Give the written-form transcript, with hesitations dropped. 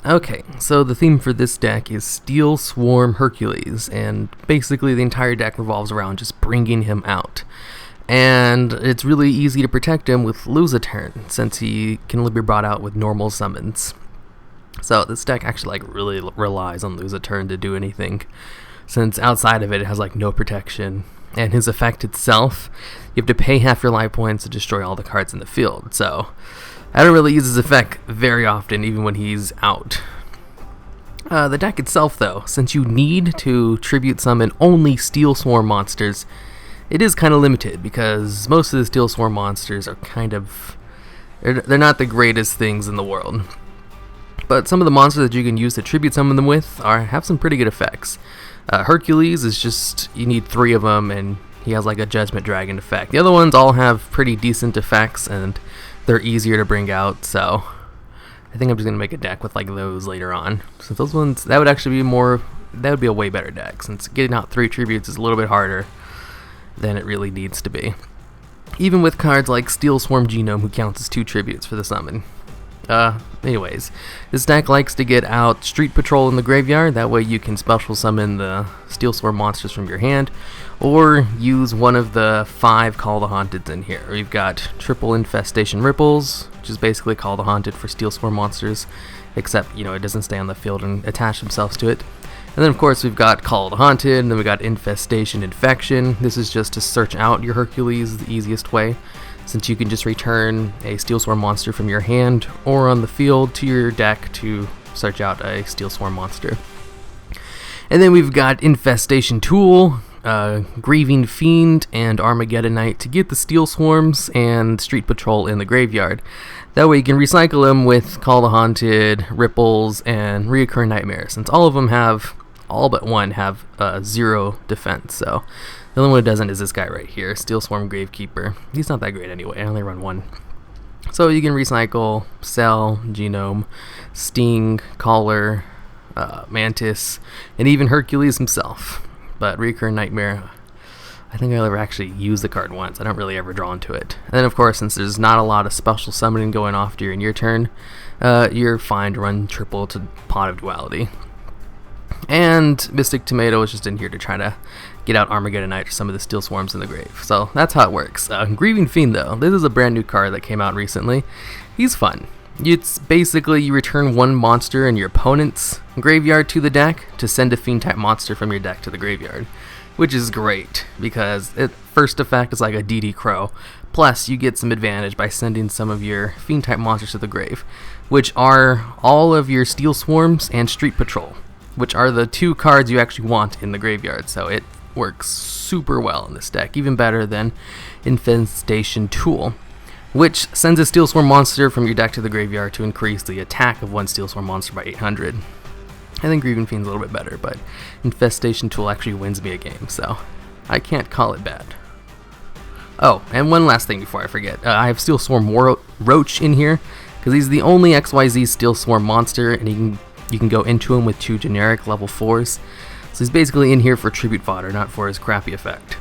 Okay, so the theme for this deck is SteelSwarm Hercules, and basically the entire deck revolves around just bringing him out. And it's really easy to protect him with lose a turn, since he can only be brought out with normal summons. So this deck actually really relies on lose a turn to do anything, since outside of it, it has no protection. And his effect itself, you have to pay half your life points to destroy all the cards in the field. So I don't really use his effect very often, even when he's out. The deck itself, though, since you need to tribute summon only SteelSwarm monsters, it is kind of limited, because most of the SteelSwarm monsters are they're not the greatest things in the world. But some of the monsters that you can use to tribute summon them with have some pretty good effects. Hercules is just, you need 3 of them, and he has a Judgment Dragon effect. The other ones all have pretty decent effects, and they're easier to bring out, so I think I'm just going to make a deck with those later on. So those ones, that would actually be that would be a way better deck, since getting out 3 tributes is a little bit harder than it really needs to be. Even with cards like SteelSwarm Genome, who counts as 2 tributes for the summon. Anyways, this deck likes to get out Street Patrol in the graveyard, that way you can special summon the SteelSwarm monsters from your hand, or use one of the 5 Call the Haunteds in here. We've got Triple Infestation Ripples, which is basically Call the Haunted for SteelSwarm monsters, except, it doesn't stay on the field and attach themselves to it. And then of course we've got Call the Haunted, and then we got Infestation Infection. This is just to search out your Hercules the easiest way, since you can just return a SteelSwarm monster from your hand or on the field to your deck to search out a SteelSwarm monster. And then we've got Infestation Tool, Grieving Fiend, and Armageddon Knight to get the SteelSwarms and Street Patrol in the graveyard. That way you can recycle them with Call the Haunted, Ripples, and Reoccurring Nightmare, since all but one have 0 defense. So the only one who doesn't is this guy right here, SteelSwarm Gravekeeper. He's not that great anyway, I only run 1. So you can recycle Cell, Genome, Sting, Caller, Mantis, and even Hercules himself. But Recurrent Nightmare, I think I'll ever actually use the card once. I don't really ever draw into it. And then of course, since there's not a lot of special summoning going off during your turn, you're fine to run triple to Pot of Duality. And Mystic Tomato is just in here to try to get out Armageddon Knight or some of the SteelSwarms in the grave. So that's how it works. Grieving Fiend, though, this is a brand new card that came out recently. He's fun. It's basically you return 1 monster in your opponent's graveyard to the deck to send a Fiend-type monster from your deck to the graveyard, which is great because first effect is like a DD Crow. Plus, you get some advantage by sending some of your Fiend-type monsters to the grave, which are all of your SteelSwarms and Street Patrol, which are the 2 cards you actually want in the graveyard. So it works super well in this deck, even better than Infestation Tool, which sends a SteelSwarm monster from your deck to the graveyard to increase the attack of 1 SteelSwarm monster by 800. I think Grieving Fiend's a little bit better, but Infestation Tool actually wins me a game, so I can't call it bad. Oh, and one last thing before I forget. I have SteelSwarm Roach in here, because he's the only XYZ SteelSwarm monster, and you can go into him with 2 generic level 4s. So he's basically in here for tribute fodder, not for his crappy effect.